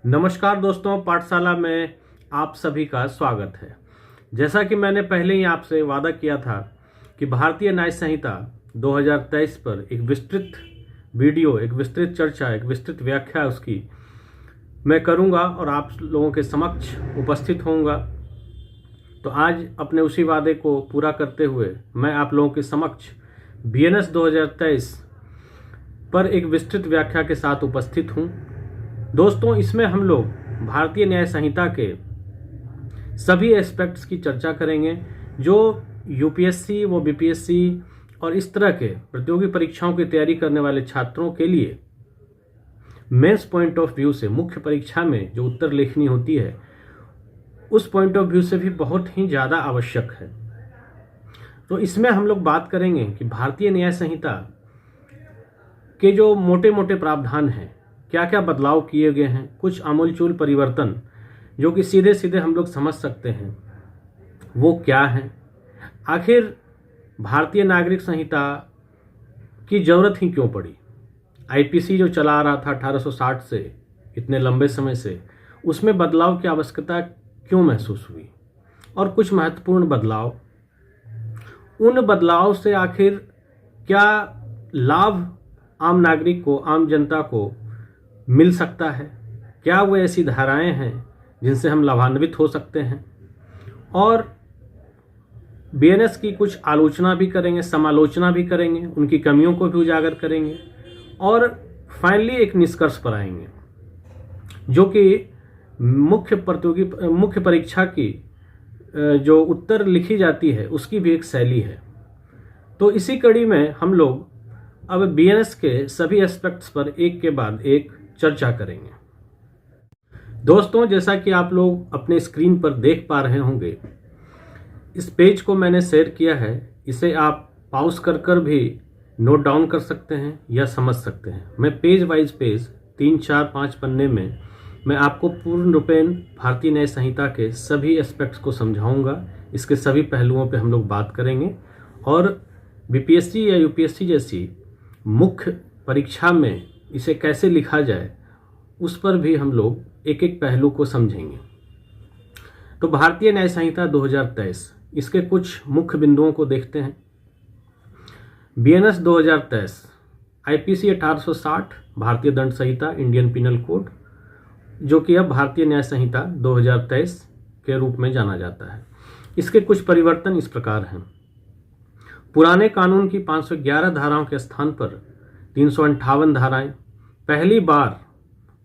नमस्कार दोस्तों, पाठशाला में आप सभी का स्वागत है। जैसा कि मैंने पहले ही आपसे वादा किया था कि भारतीय न्याय संहिता 2023 पर एक विस्तृत वीडियो, एक विस्तृत चर्चा, एक विस्तृत व्याख्या उसकी मैं करूंगा और आप लोगों के समक्ष उपस्थित होऊंगा। तो आज अपने उसी वादे को पूरा करते हुए मैं आप लोगों के समक्ष BNS 2023 पर एक विस्तृत व्याख्या के साथ उपस्थित हूं। दोस्तों, इसमें हम लोग भारतीय न्याय संहिता के सभी एस्पेक्ट्स की चर्चा करेंगे जो यूपीएससी व बीपीएससी और इस तरह के प्रतियोगी परीक्षाओं की तैयारी करने वाले छात्रों के लिए मेंस पॉइंट ऑफ व्यू से, मुख्य परीक्षा में जो उत्तर लेखनी होती है उस पॉइंट ऑफ व्यू से भी बहुत ही ज़्यादा आवश्यक है। तो इसमें हम लोग बात करेंगे कि भारतीय न्याय संहिता के जो मोटे मोटे प्रावधान हैं, क्या क्या बदलाव किए गए हैं, कुछ आमूलचूल परिवर्तन जो कि सीधे सीधे हम लोग समझ सकते हैं वो क्या है। आखिर भारतीय नागरिक संहिता की ज़रूरत ही क्यों पड़ी। आईपीसी जो चला आ रहा था 1860 से इतने लंबे समय से, उसमें बदलाव की आवश्यकता क्यों महसूस हुई और कुछ महत्वपूर्ण बदलाव, उन बदलाव से आखिर क्या लाभ आम नागरिक को, आम जनता को मिल सकता है, क्या वो ऐसी धाराएं हैं जिनसे हम लाभान्वित हो सकते हैं। और बीएनएस की कुछ आलोचना भी करेंगे, समालोचना भी करेंगे, उनकी कमियों को भी उजागर करेंगे और फाइनली एक निष्कर्ष पर आएंगे जो कि मुख्य परीक्षा की जो उत्तर लिखी जाती है उसकी भी एक शैली है। तो इसी कड़ी में हम लोग अब बीएनएस के सभी एस्पेक्ट्स पर एक के बाद एक चर्चा करेंगे। दोस्तों, जैसा कि आप लोग अपने स्क्रीन पर देख पा रहे होंगे, इस पेज को मैंने शेयर किया है। इसे आप पॉज कर कर भी नोट डाउन कर सकते हैं या समझ सकते हैं। मैं पेज वाइज पेज 3, 4, 5 पन्ने में मैं आपको पूर्ण रूपेण भारतीय न्याय संहिता के सभी एस्पेक्ट्स को समझाऊंगा। इसके सभी पहलुओं पे हम लोग बात करेंगे और बीपीएससी या यूपीएससी जैसी मुख्य परीक्षा में इसे कैसे लिखा जाए उस पर भी हम लोग एक एक पहलू को समझेंगे। तो भारतीय न्याय संहिता 2023, इसके कुछ मुख्य बिंदुओं को देखते हैं। बीएनएस 2023, आईपीसी 1860, भारतीय दंड संहिता, इंडियन पिनल कोड, जो कि अब भारतीय न्याय संहिता 2023 के रूप में जाना जाता है। इसके कुछ परिवर्तन इस प्रकार हैं। पुराने कानून की 511 धाराओं के स्थान पर 358 धाराएं। पहली बार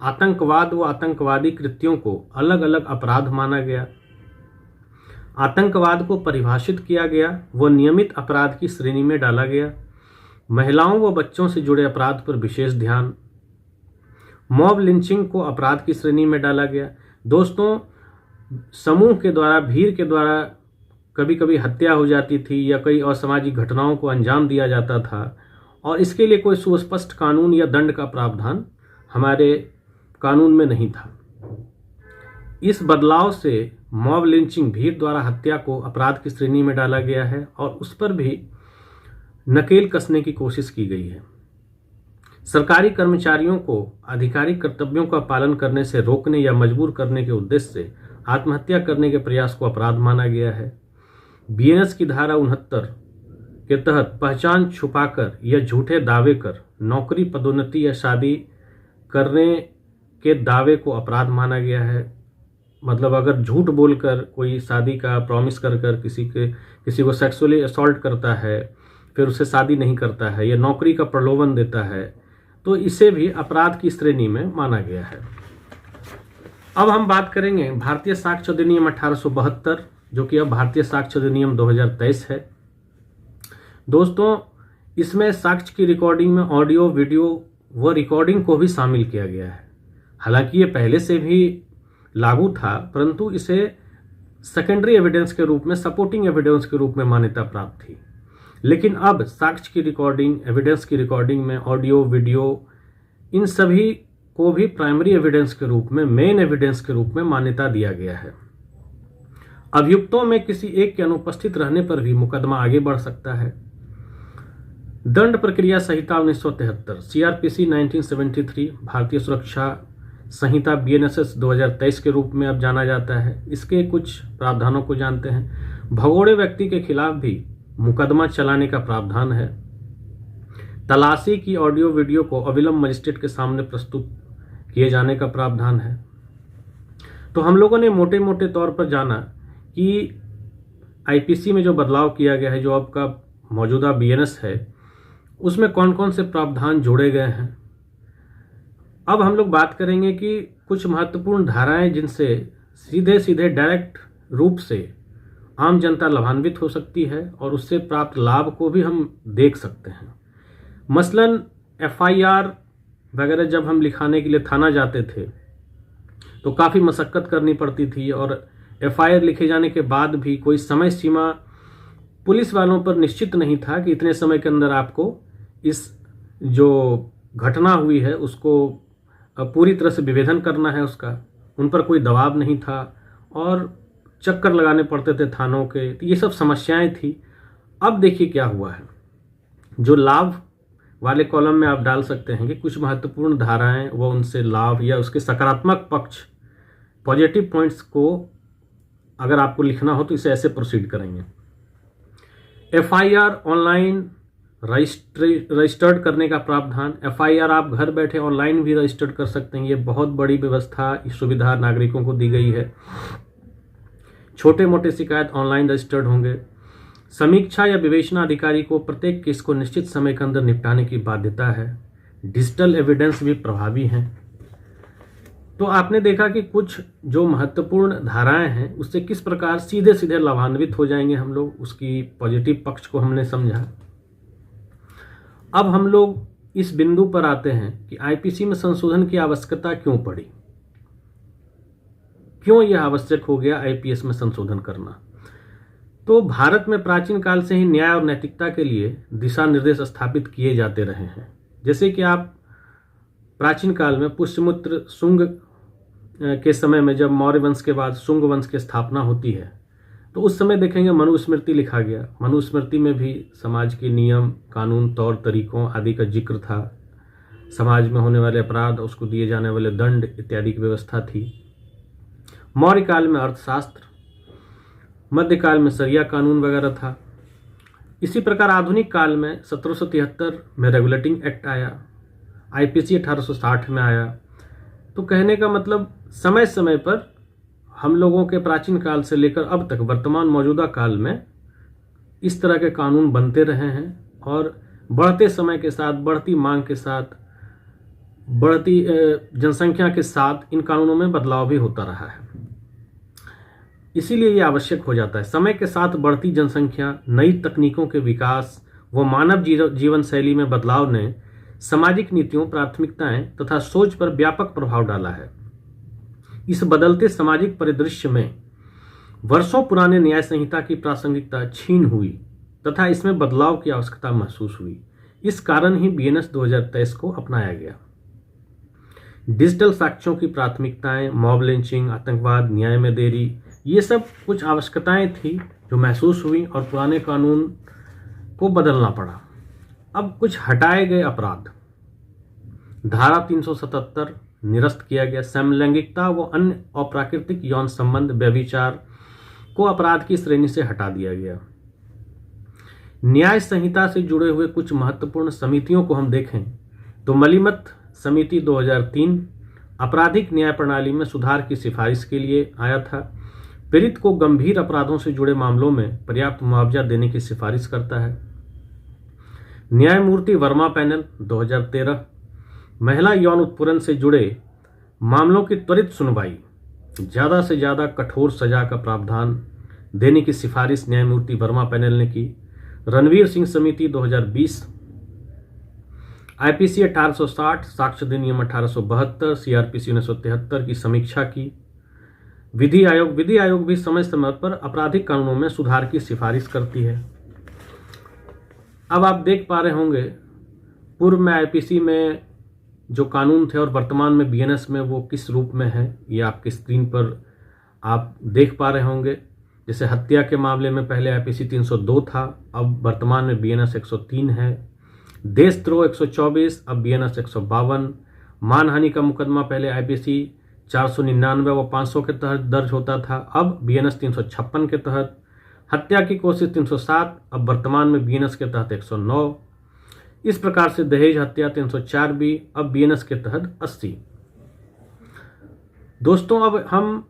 आतंकवाद व आतंकवादी कृत्यों को अलग अलग अपराध माना गया। आतंकवाद को परिभाषित किया गया व नियमित अपराध की श्रेणी में डाला गया। महिलाओं व बच्चों से जुड़े अपराध पर विशेष ध्यान। मॉब लिंचिंग को अपराध की श्रेणी में डाला गया। दोस्तों, समूह के द्वारा, भीड़ के द्वारा कभी कभी हत्या हो जाती थी या कई असामाजिक घटनाओं को अंजाम दिया जाता था और इसके लिए कोई सुस्पष्ट कानून या दंड का प्रावधान हमारे कानून में नहीं था। इस बदलाव से मॉब लिंचिंग, भीड़ द्वारा हत्या को अपराध की श्रेणी में डाला गया है और उस पर भी नकेल कसने की कोशिश की गई है। सरकारी कर्मचारियों को आधिकारिक कर्तव्यों का पालन करने से रोकने या मजबूर करने के उद्देश्य से आत्महत्या करने के प्रयास को अपराध माना गया है। बीएनएस की धारा 69 के तहत पहचान छुपाकर या झूठे दावे कर नौकरी, पदोन्नति या शादी करने के दावे को अपराध माना गया है। मतलब अगर झूठ बोलकर कोई शादी का प्रॉमिस कर किसी को सेक्सुअली असॉल्ट करता है, फिर उससे शादी नहीं करता है या नौकरी का प्रलोभन देता है, तो इसे भी अपराध की श्रेणी में माना गया है। अब हम बात करेंगे भारतीय साक्ष्य अधिनियम 1872, जो कि अब भारतीय साक्ष्य अधिनियम 2023 है। दोस्तों, इसमें साक्ष्य की रिकॉर्डिंग में ऑडियो, वीडियो व रिकॉर्डिंग को भी शामिल किया गया है। हालांकि ये पहले से भी लागू था, परंतु इसे सेकेंडरी एविडेंस के रूप में, सपोर्टिंग एविडेंस के रूप में मान्यता प्राप्त थी। लेकिन अब साक्ष्य की रिकॉर्डिंग, एविडेंस की रिकॉर्डिंग में ऑडियो, वीडियो, इन सभी को भी प्राइमरी एविडेंस के रूप में, मेन एविडेंस के रूप में मान्यता दिया गया है। अभियुक्तों में किसी एक के अनुपस्थित रहने पर भी मुकदमा आगे बढ़ सकता है। दंड प्रक्रिया संहिता 1973, सीआरपीसी 1973, भारतीय सुरक्षा संहिता BNSS 2023 के रूप में अब जाना जाता है। इसके कुछ प्रावधानों को जानते हैं। भगोड़े व्यक्ति के खिलाफ भी मुकदमा चलाने का प्रावधान है। तलाशी की ऑडियो वीडियो को अविलंब मजिस्ट्रेट के सामने प्रस्तुत किए जाने का प्रावधान है। तो हम लोगों ने मोटे मोटे तौर पर जाना कि IPC में जो बदलाव किया गया है, जो अब का मौजूदा BNS है, उसमें कौन कौन से प्रावधान जोड़े गए हैं। अब हम लोग बात करेंगे कि कुछ महत्वपूर्ण धाराएं जिनसे सीधे सीधे डायरेक्ट रूप से आम जनता लाभान्वित हो सकती है और उससे प्राप्त लाभ को भी हम देख सकते हैं। मसलन FIR वगैरह जब हम लिखाने के लिए थाना जाते थे तो काफ़ी मशक्क़त करनी पड़ती थी और FIR लिखे जाने के बाद भी कोई समय सीमा पुलिस वालों पर निश्चित नहीं था कि इतने समय के अंदर आपको इस जो घटना हुई है उसको पूरी तरह से विभेदन करना है उसका। उन पर कोई दबाव नहीं था और चक्कर लगाने पड़ते थे थानों के। तो ये सब समस्याएं थी। अब देखिए क्या हुआ है। जो लाभ वाले कॉलम में आप डाल सकते हैं कि कुछ महत्वपूर्ण धाराएं व उनसे लाभ या उसके सकारात्मक पक्ष, पॉजिटिव पॉइंट्स को अगर आपको लिखना हो तो इसे ऐसे प्रोसीड करेंगे। FIR ऑनलाइन रजिस्टर्ड करने का प्रावधान। FIR आप घर बैठे ऑनलाइन भी रजिस्टर्ड कर सकते हैं। ये बहुत बड़ी व्यवस्था, सुविधा नागरिकों को दी गई है। छोटे मोटे शिकायत ऑनलाइन रजिस्टर्ड होंगे। समीक्षा या विवेचना अधिकारी को प्रत्येक केस को निश्चित समय के अंदर निपटाने की बाध्यता है। डिजिटल एविडेंस भी प्रभावी हैं। तो आपने देखा कि कुछ जो महत्वपूर्ण धाराएं हैं उससे किस प्रकार सीधे सीधे लाभान्वित हो जाएंगे हम लोग, उसकी पॉजिटिव पक्ष को हमने समझा। अब हम लोग इस बिंदु पर आते हैं कि IPC में संशोधन की आवश्यकता क्यों पड़ी, क्यों यह आवश्यक हो गया IPS में संशोधन करना। तो भारत में प्राचीन काल से ही न्याय और नैतिकता के लिए दिशा निर्देश स्थापित किए जाते रहे हैं। जैसे कि आप प्राचीन काल में पुष्यमित्र शुंग के समय में जब मौर्य वंश के बाद शुंग वंश की स्थापना होती है तो उस समय देखेंगे मनुस्मृति लिखा गया। मनुस्मृति में भी समाज के नियम, कानून, तौर तरीकों आदि का जिक्र था। समाज में होने वाले अपराध, उसको दिए जाने वाले दंड इत्यादि की व्यवस्था थी। मौर्य काल में अर्थशास्त्र, मध्यकाल में शरिया कानून वगैरह था। इसी प्रकार आधुनिक काल में 1773 में रेगुलेटिंग एक्ट आया। IPC 1860 में आया। तो कहने का मतलब समय समय पर हम लोगों के प्राचीन काल से लेकर अब तक वर्तमान मौजूदा काल में इस तरह के कानून बनते रहे हैं और बढ़ते समय के साथ, बढ़ती मांग के साथ, बढ़ती जनसंख्या के साथ इन कानूनों में बदलाव भी होता रहा है। इसीलिए ये आवश्यक हो जाता है। समय के साथ बढ़ती जनसंख्या, नई तकनीकों के विकास व मानव जीवन शैली में बदलाव ने सामाजिक नीतियों, प्राथमिकताएं तथा सोच पर व्यापक प्रभाव डाला है। इस बदलते सामाजिक परिदृश्य में वर्षों पुराने न्याय संहिता की प्रासंगिकता छीन हुई तथा इसमें बदलाव की आवश्यकता महसूस हुई। इस कारण ही BNS 2023 को अपनाया गया। डिजिटल साक्ष्यों की प्राथमिकताएं, मॉब लिंचिंग, आतंकवाद, न्याय में देरी, ये सब कुछ आवश्यकताएं थी जो महसूस हुई और पुराने कानून को बदलना पड़ा। अब कुछ हटाए गए अपराध। धारा 377 निरस्त किया गया। समलैंगिकता व अन्य अप्राकृतिक यौन संबंध, व्यभिचार को अपराध की श्रेणी से हटा दिया गया। न्याय संहिता से जुड़े हुए कुछ महत्वपूर्ण समितियों को हम देखें तो मलीमत समिति 2003 आपराधिक न्याय प्रणाली में सुधार की सिफारिश के लिए आया था। पीड़ित को गंभीर अपराधों से जुड़े मामलों में पर्याप्त मुआवजा देने की सिफारिश करता है। न्यायमूर्ति वर्मा पैनल 2013 महिला यौन उत्पीड़न से जुड़े मामलों की त्वरित सुनवाई, ज़्यादा से ज़्यादा कठोर सजा का प्रावधान देने की सिफारिश न्यायमूर्ति वर्मा पैनल ने की। रणवीर सिंह समिति 2020, IPC 1860, साक्ष्य अधिनियम 1872, CRPC 1973 की समीक्षा की। विधि आयोग भी समय समय पर आपराधिक कानूनों में सुधार की सिफारिश करती है। अब आप देख पा रहे होंगे पूर्व में IPC में जो कानून थे और वर्तमान में BNS में वो किस रूप में है, ये आपकी स्क्रीन पर आप देख पा रहे होंगे। जैसे हत्या के मामले में पहले IPC 302 था, अब वर्तमान में BNS 103 है। देशद्रोह 124, अब BNS 152। मानहानि का मुकदमा पहले आईपीसी 499 व 500 के तहत दर्ज होता था, अब बीएनएस 356 के तहत। हत्या की कोशिश 307, अब वर्तमान में बीएनएस के तहत 109। इस प्रकार से दहेज हत्या 304 भी, अब बीएनएस के तहत 80। दोस्तों, अब हम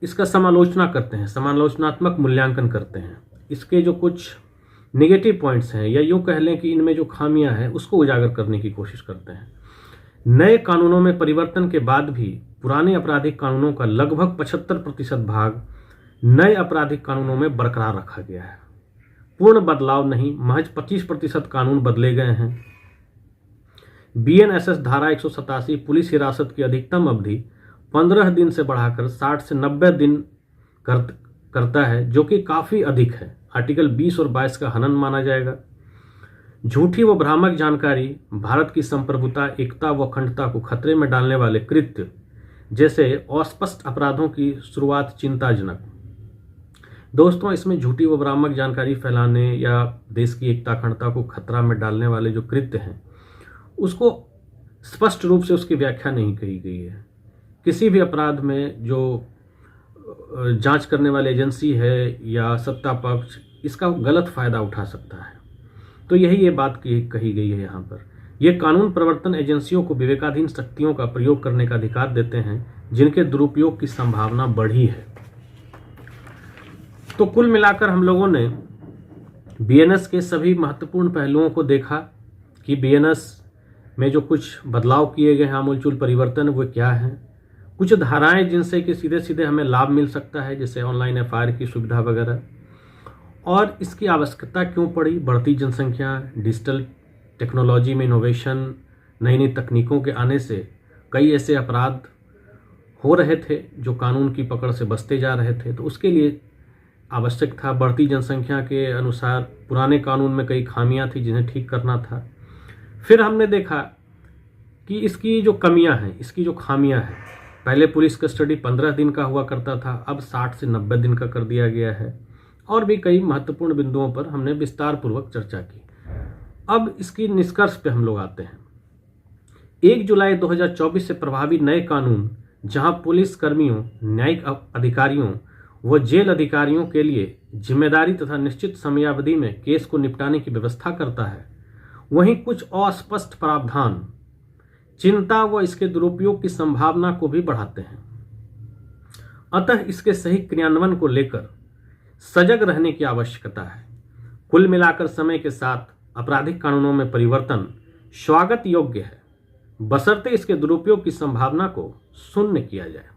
इसका समालोचना करते हैं, समालोचनात्मक मूल्यांकन करते हैं। इसके जो कुछ नेगेटिव पॉइंट्स हैं, या यूँ कह लें कि इनमें जो खामियां हैं, उसको उजागर करने की कोशिश करते हैं। नए कानूनों में परिवर्तन के बाद भी पुराने आपराधिक कानूनों का लगभग 75% भाग नए आपराधिक कानूनों में बरकरार रखा गया है। पूर्ण बदलाव नहीं, महज 25% कानून बदले गए हैं। बीएनएसएस धारा 187 पुलिस हिरासत की अधिकतम अवधि 15 दिन से बढ़ाकर 60 से 90 दिन करता है, जो कि काफ़ी अधिक है। आर्टिकल 20 और 22 का हनन माना जाएगा। झूठी व भ्रामक जानकारी भारत की संप्रभुता, एकता व अखंडता को खतरे में डालने वाले कृत्य जैसे अस्पष्ट अपराधों की शुरुआत चिंताजनक। दोस्तों, इसमें झूठी व भ्रामक जानकारी फैलाने या देश की एकता अखंडता को खतरा में डालने वाले जो कृत्य हैं, उसको स्पष्ट रूप से उसकी व्याख्या नहीं कही गई है। किसी भी अपराध में जो जांच करने वाली एजेंसी है या सत्ता पक्ष इसका गलत फायदा उठा सकता है। तो यही ये बात कही गई है यहाँ पर। ये कानून प्रवर्तन एजेंसियों को विवेकाधीन शक्तियों का प्रयोग करने का अधिकार देते हैं, जिनके दुरुपयोग की संभावना बढ़ी है। तो कुल मिलाकर हम लोगों ने बीएनएस के सभी महत्वपूर्ण पहलुओं को देखा कि बीएनएस में जो कुछ बदलाव किए गए हैं, आमूलचूल परिवर्तन, वो क्या हैं। कुछ धाराएं जिनसे कि सीधे सीधे हमें लाभ मिल सकता है, जैसे ऑनलाइन एफआईआर की सुविधा वगैरह। और इसकी आवश्यकता क्यों पड़ी, बढ़ती जनसंख्या, डिजिटल टेक्नोलॉजी में इनोवेशन, नई नई तकनीकों के आने से कई ऐसे अपराध हो रहे थे जो कानून की पकड़ से बचते जा रहे थे, तो उसके लिए आवश्यक था। बढ़ती जनसंख्या के अनुसार पुराने कानून में कई खामियां थी जिन्हें ठीक करना था। फिर हमने देखा कि इसकी जो कमियां हैं, इसकी जो खामियां हैं, पहले पुलिस कस्टडी 15 दिन का हुआ करता था, अब 60 से 90 दिन का कर दिया गया है। और भी कई महत्वपूर्ण बिंदुओं पर हमने विस्तार पूर्वक चर्चा की। अब इसकी निष्कर्ष पे हम लोग आते हैं। 1 जुलाई 2024 से प्रभावी नए कानून, जहां पुलिस कर्मियों, न्यायिक अधिकारियों व जेल अधिकारियों के लिए जिम्मेदारी तथा निश्चित समयावधि में केस को निपटाने की व्यवस्था करता है, वहीं कुछ अस्पष्ट प्रावधान चिंता व इसके दुरुपयोग की संभावना को भी बढ़ाते हैं। अतः इसके सही क्रियान्वयन को लेकर सजग रहने की आवश्यकता है। कुल मिलाकर समय के साथ आपराधिक कानूनों में परिवर्तन स्वागत योग्य है, बशर्ते इसके दुरुपयोग की संभावना को शून्य किया जाए।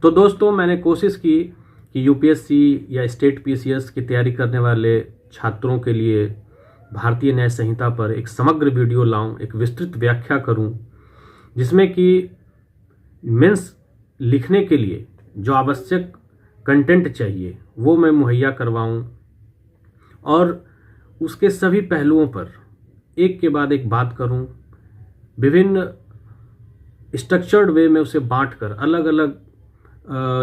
तो दोस्तों, मैंने कोशिश की कि यूपीएससी या स्टेट पीसीएस की तैयारी करने वाले छात्रों के लिए भारतीय न्याय संहिता पर एक समग्र वीडियो लाऊं, एक विस्तृत व्याख्या करूं, जिसमें कि मेंस लिखने के लिए जो आवश्यक कंटेंट चाहिए वो मैं मुहैया करवाऊं, और उसके सभी पहलुओं पर एक के बाद एक बात करूं, विभिन्न स्ट्रक्चर्ड वे में उसे बांटकर, अलग अलग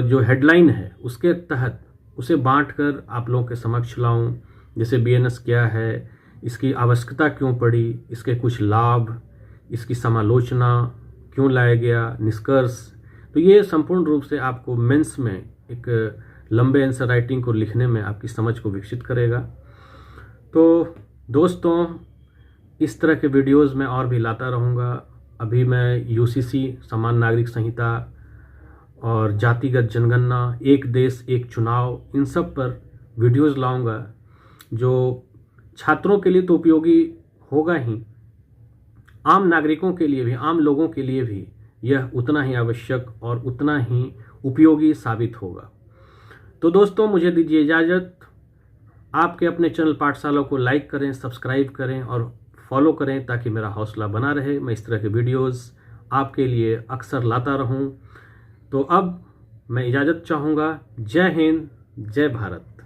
जो हेडलाइन है उसके तहत उसे बांटकर आप लोगों के समक्ष लाऊं। जैसे बीएनएस क्या है, इसकी आवश्यकता क्यों पड़ी, इसके कुछ लाभ, इसकी समालोचना क्यों लाया गया, निष्कर्ष। तो ये संपूर्ण रूप से आपको मेंस में एक लंबे आंसर राइटिंग को लिखने में आपकी समझ को विकसित करेगा। तो दोस्तों, इस तरह के वीडियोस मैं और भी लाता रहूँगा। अभी मैं यूसीसी, समान नागरिक संहिता और जातिगत जनगणना, एक देश एक चुनाव, इन सब पर वीडियोस लाऊंगा, जो छात्रों के लिए तो उपयोगी होगा ही, आम नागरिकों के लिए भी, आम लोगों के लिए भी यह उतना ही आवश्यक और उतना ही उपयोगी साबित होगा। तो दोस्तों, मुझे दीजिए इजाज़त। आपके अपने चैनल पाठशाला को लाइक करें, सब्सक्राइब करें और फॉलो करें, ताकि मेरा हौसला बना रहे, मैं इस तरह के वीडियोस आपके लिए अक्सर लाता रहूं। तो अब मैं इजाज़त चाहूँगा। जय हिंद, जय भारत।